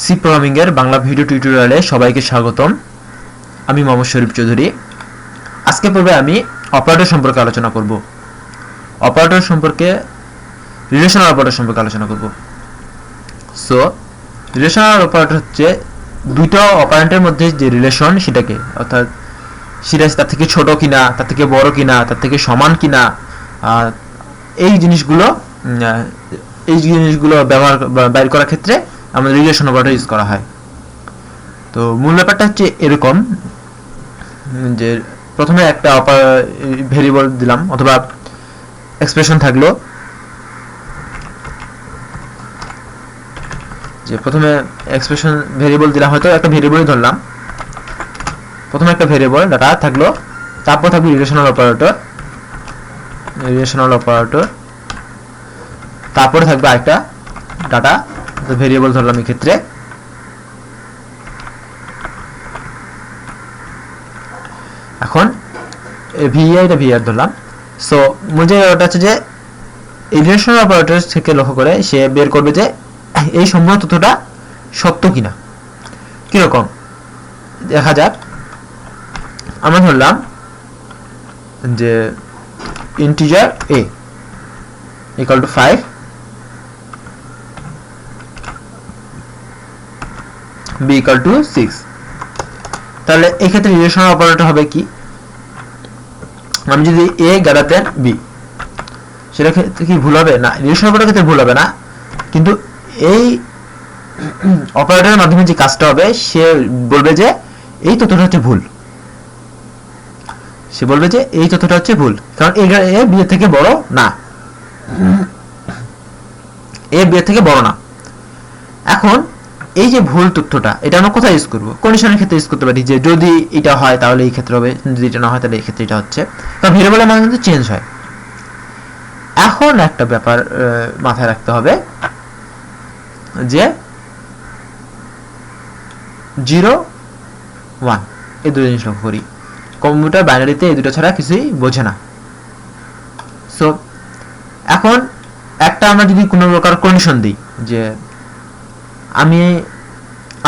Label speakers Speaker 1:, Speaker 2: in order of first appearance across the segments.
Speaker 1: C programming এর Bangla video টিউটোরিয়ালে সবাইকে স্বাগতম। আমি মোহাম্মদ শরীফ চৌধুরী। আজকে পর্বে আমি অপারেটর সম্পর্কে আলোচনা করব। অপারেটর সম্পর্কে রিলেশনাল অপারেটর সম্পর্কে আলোচনা করব। সো রিলেশনাল অপারেটর হচ্ছে দুইটা অপারেন্টের মধ্যে যে রিলেশন সেটাকে, অর্থাৎ সেটা তার থেকে ছোট কিনা, তার থেকে বড় কিনা, তার থেকে সমান কিনা, এই জিনিসগুলো ব্যবহার বাইর করার ক্ষেত্রে আমাদের রিলেশন অপারেটর ইউজ করা হয়। তো মূল ব্যাপারটা হচ্ছে এরকম যে প্রথমে একটা ভেরিয়েবল দিলাম অথবা এক্সপ্রেশন থাকলো, যে প্রথমে এক্সপ্রেশন ভেরিয়েবল দিলাম, হয়তো একটা ভেরিয়েবলই ধরলাম। প্রথমে একটা ভেরিয়েবল ডাটা থাকলো, তারপর থাকবে রিলেশনাল অপারেটর, তারপরে থাকবে আরেকটা ডাটা ভেরিয়েবল ধরলাম এই ক্ষেত্রে। এখন ভিআর ধরলাম। সো মূল জায়গাটা হচ্ছে যে এই রিলেশনাল অপারেটর থেকে লক্ষ্য করে সে বের করবে যে এই সম্পূর্ণ তথ্যটা সত্য কিনা। কিরকম দেখা যাক, আমরা ধরলাম যে integer a equal to 5, b equal to 6। তাহলে এই ক্ষেত্রে রিলেশনাল অপারেটর হবে কি, আমি যদি a greater than b, সেটা ক্ষেত্রে কি ভুল হবে? না, রিলেশনাল অপারেটর ক্ষেত্রে ভুল হবে না, কিন্তু এই অপারেটরের মাধ্যমে যে কাজটা হবে সে বলবে যে এই তথ্যটা হচ্ছে ভুল। সে বলবে যে এই তথ্যটা হচ্ছে ভুল, কারণ a b এর থেকে বড় না, a b এর থেকে বড় না। এখন এই যে ভুল তথ্যটা, এটা আমরা কোথায় ইউজ করব? কন্ডিশনের ক্ষেত্রে ইউজ করতে পারি, যে যদি এটা হয় তাহলে এই ক্ষেত্রে হবে, যদি এটা না হয় তাহলে এই ক্ষেত্রে এটা হচ্ছে, কারণ ভেরিয়েবলের মান কিন্তু চেঞ্জ হয়। এখন একটা ব্যাপার মাথায় রাখতে হবে যে 0 1 এই দুটো জিনিস লক্ষ্য করি। কম্পিউটার বাইনারিতে এই দুটো ছাড়া কিছুই বোঝে না। সো এখন একটা আমরা যদি কোনো প্রকার কন্ডিশন দিই, যে আমি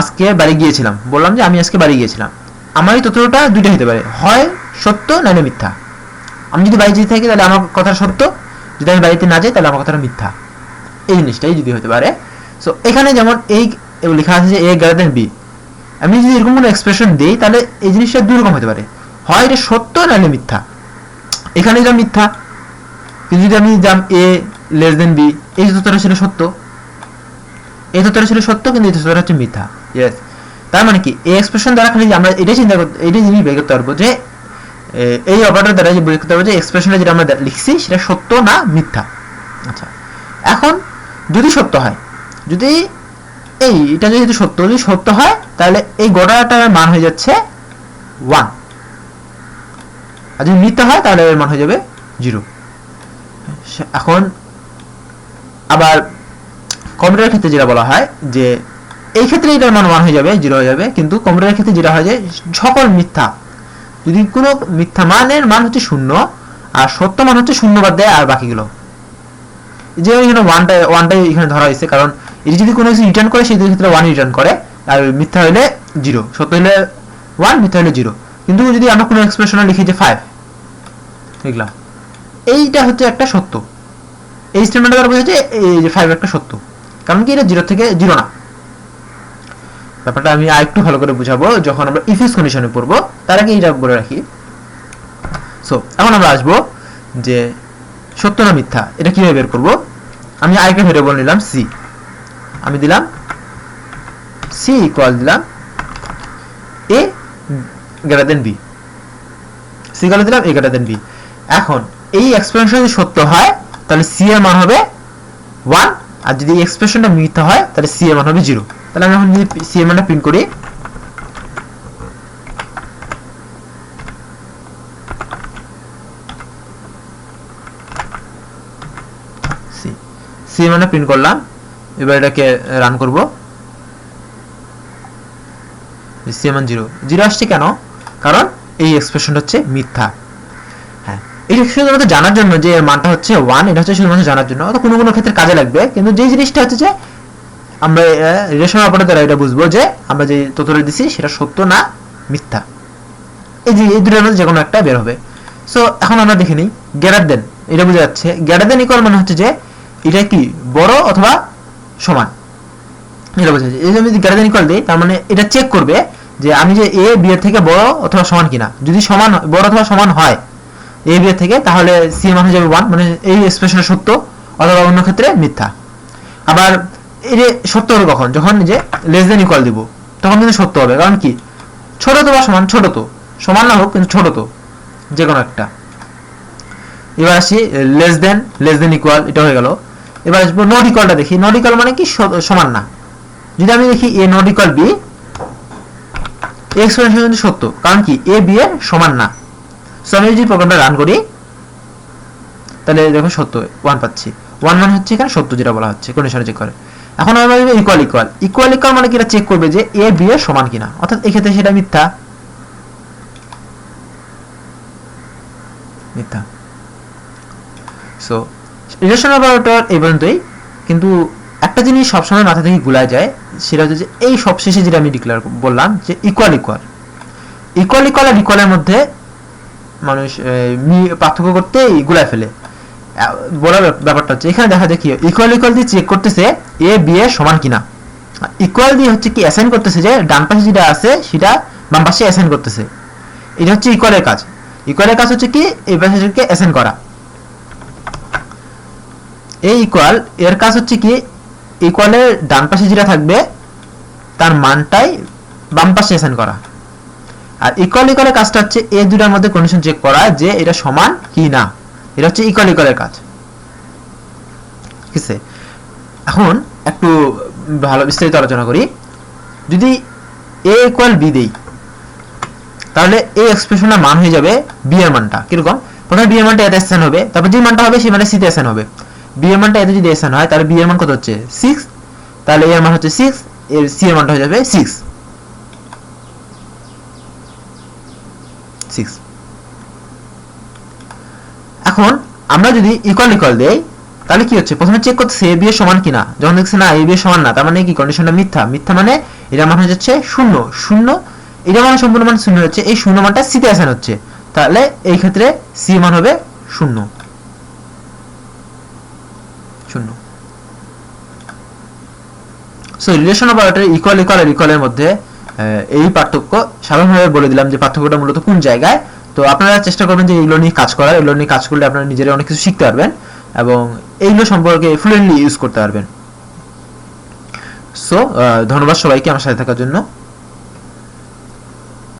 Speaker 1: আজকে বাড়ি গিয়েছিলাম, বললাম যে আমি আজকে বাড়ি গিয়েছিলাম, আমার এই তথ্যটা দুইটা হতে পারে, হয় সত্য নাহলে মিথ্যা। আমি যদি বাড়ি যেতে থাকি তাহলে আমার কথা সত্য, যদি আমি বাড়িতে না যাই তাহলে আমার কথাটা মিথ্যা। এই জিনিসটাই যদি হতে পারে। সো এখানে যেমন এই লেখা আছে যে a greater than b, আমি যদি এরকম কোনো এক্সপ্রেশন দিই তাহলে এই জিনিসটা দুই রকম হতে পারে, হয় এটা সত্য নাহলে মিথ্যা। এখানে এটা মিথ্যা, কিন্তু যদি আমি দিলাম a less than b, এই তথ্যটা ছিল সত্য, এই তথ্যটা ছিল সত্য, কিন্তু এই তথ্যটা হচ্ছে মিথ্যা। ইয়েস, তার মানে কি এই এক্সপ্রেশন দ্বারা খালি আমরা এটাই চিন্তা করতে, এটাই জিনিস বের করতে পারবো যে এই অপারেটর দ্বারা যে বের করতে পারবো যে এক্সপ্রেশনটা যেটা আমরা লিখছি সেটা সত্য না মিথ্যা। আচ্ছা, এখন যদি সত্য হয়, যদি এটা যদি সত্য হয় তাহলে এই গোটাটার মান হয়ে যাচ্ছে 1, আর যদি মিথ্যা হয় তাহলে এর মান হয়ে যাবে 0। এখন আবার কম্পিউটারের ক্ষেত্রে যেটা বলা হয় যে এই ক্ষেত্রে এটার মান 1 হয়ে যাবে, 0 হয়ে যাবে, কিন্তু কম্পিউটারের ক্ষেত্রে যেটা হয় যে সকল মিথ্যা, যদি কোনো মিথ্যা মানের মান হচ্ছে 0 আর সত্য মান হচ্ছে 0 বাদ দেয় আর বাকিগুলো, যে এখানে ওয়ানটাই এখানে ধরা হয়েছে, কারণ এটি যদি কোনো কিছু রিটার্ন করে সেই ক্ষেত্রে 1 রিটার্ন করে, আর মিথ্যা হলে 0, সত্য হলে 1, মিথ্যা হলে 0। কিন্তু যদি আমরা কোনো এক্সপ্রেশনে লিখি যে 5 লিখলাম, এইটা হচ্ছে একটা সত্য, এই স্টেটমেন্টটা দ্বারা বোঝা যায় এই যে 5 একটা সত্য, কারণ কি এটা 0 থেকে 0 না। ব্যাপারটা আমি আরেকটু ভালো করে বুঝাবো যখন আমরা ইফ এলস কন্ডিশনে পড়বো, তার আগে এটা বলে রাখি। সো এখন আমরা আসবো যে সত্য না মিথ্যা এটা কিভাবে বের করবো। আমি আরেকটা ভেরিয়েবল নিলাম c, আমি দিলাম c ইকুয়াল দিলাম a greater than b, c equal দিলাম a greater than b। এখন এই এক্সপ্রেশন যদি সত্য হয় তাহলে c এর মান হবে 1, আর যদি এই এক্সপ্রেশনটা মিথ্যা হয় তাহলে c এর মান হবে 0। তাহলে আমি এখন যদি c এর মানটা প্রিন্ট করি, c এর মানটা প্রিন্ট করলাম, এবার এটাকে রান করব, c এর মান 0 আসছে কেন? কারণ এই এক্সপ্রেশনটা হচ্ছে মিথ্যা। হ্যাঁ, এটা শুধুমাত্র জানার জন্য যে এর মানটা হচ্ছে 1, এটা হচ্ছে শুধুমাত্র জানার জন্য, অথবা কোনো কোনো ক্ষেত্রে কাজে লাগবে, কিন্তু যে জিনিসটা হচ্ছে যে আমরা রিলেশনাল অপারেটর দ্বারা এটা বুঝবো যে আমরা যে তথ্যটা দিছি সেটা সত্য না মিথ্যা। এই যে এই দুটোর মধ্যে যে কোনো একটা বের হবে। সো এখন আমরা দেখে নিই গ্রেটার দেন, এটা বোঝা যাচ্ছে গ্রেটার দেন ইকুয়াল মানে হচ্ছে যে এটা কি বড় অথবা সমান, এটা বোঝা যাচ্ছে। এই যে আমি গ্রেটার দেন ইকুয়াল দিই তার মানে এটা চেক করবে যে আমি যে এ বি এর থেকে বড় অথবা সমান কিনা। যদি সমান বড় অথবা সমান হয় এ বি এর থেকে তাহলে সি মান হয়ে যাবে 1, মানে এই এক্সপ্রেশন সত্য, অথবা অন্য ক্ষেত্রে মিথ্যা। আবার এই যে সত্য হবে কখন, যখন যে লেস দেন ইকুয়াল দিব তখন কিন্তু সত্য হবে, কারণ কি ছোট তো বা সমান, ছোট তো সমান না হোক কিন্তু ছোট তো যে কোনো একটা। এবার আসি লেস দেন ইকুয়াল, এটা হয়ে গেল। এবার আসবো নট ইকুয়ালটা দেখি। নট ইকুয়াল মানে কি সমান না। যদি আমি দেখি এ নট ইকুয়াল বি, এক্সপ্রেশন কিন্তু সত্য, কারণ কি এ বি এর সমান না। সো আমি যদি প্রোগ্রামটা রান করি তাহলে দেখো সত্য 1 পাচ্ছি। 1 মানে হচ্ছে এখানে সত্য যেটা বলা হচ্ছে, কন্ডিশনে চেক করে। এখন আমরা ইকুয়াল মানে কি এটা চেক করবে যে এ বি এর সমান কিনা, অর্থাৎ এক্ষেত্রে সেটা মিথ্যা। সো রিলেশনাল অপারেটর এই পর্যন্তই। কিন্তু একটা জিনিস সবসময় মাথা থেকে ভুলা যায়, সেটা হচ্ছে যে এই সবশেষে যেটা আমি ডিক্লেয়ার বললাম যে ইকুয়াল আর ইকুয়ালের মধ্যে মানুষ পার্থক্য করতে গুলায় ফেলে। বড় ব্যাপারটা হচ্ছে এখানে দেখা যায় কি ইকুয়াল দিয়ে চেক করতেছে এ বি এর সমান কিনা। ইকুয়াল দিয়ে হচ্ছে কি অ্যাসাইন করতেছে যে ডান পাশে যেটা আছে সেটা বাম পাশে অ্যাসাইন করতেছে। এটা হচ্ছে ইকুয়ালের কাজ। ইকুয়ালের কাজ হচ্ছে কি এই পাশেকে অ্যাসাইন করা। এই ইকুয়াল এর কাজ হচ্ছে কি ইকুয়ালের ডান পাশে যেটা থাকবে তার মানটাই বাম পাশে অ্যাসাইন করা। আর ইকুয়ালের কাজটা হচ্ছে এই দুটার মধ্যে কন্ডিশন চেক করা যে এটা সমান কি না। এটা হচ্ছে ইকুয়ালের কাজ, ঠিক আছে। এখন একটু ভালো বিস্তারিত আলোচনা করি। যদি এ ইকুয়াল বি দেই তাহলে এই এক্সপ্রেশনের মান হয়ে যাবে বি এর মানটা কিরকম, প্রথমে বি এর মানটা এতে অ্যাসাইন হবে, তারপর যে মানটা হবে সেই মানে সি তে অ্যাসাইন হবে। বি এর মানটা এতে যদি অ্যাসাইন হয় তাহলে বি এর মান কত হচ্ছে 6, তাহলে এর মান হচ্ছে 6, এর সি এর মানটা হয়ে যাবে 6। এখন আমরা যদি ইকুয়াল দেই তাহলে কি হচ্ছে, প্রথমে চেক করতেছে এ বি এর সমান কিনা। যখন দেখছে না এ বি এর সমান না, তার মানে কি কন্ডিশনটা মিথ্যা মানে এটার মান হয়ে যাচ্ছে 0, এটা মানে সম্পূর্ণ মান 0 হচ্ছে, এই 0 মানটা সি তে অ্যাসাইন হচ্ছে, তাহলে এই ক্ষেত্রে সি মান হবে 0। সো রিলেশন অপারেটর ইকুয়াল আর ইকুয়ালের মধ্যে এই পার্থক্য সাধারণভাবে বলে দিলাম যে পার্থক্যটা মূলত কোন জায়গায়। তো আপনারা চেষ্টা করবেন যে এইগুলো নিয়ে কাজ করার, এগুলো নিয়ে কাজ করলে আপনারা নিজেরা অনেক কিছু শিখতে পারবেন এবং এইগুলো সম্পর্কে ফ্লুয়েন্টলি ইউজ করতে পারবেন। সো ধন্যবাদ সবাইকে আমার সাথে থাকার জন্য।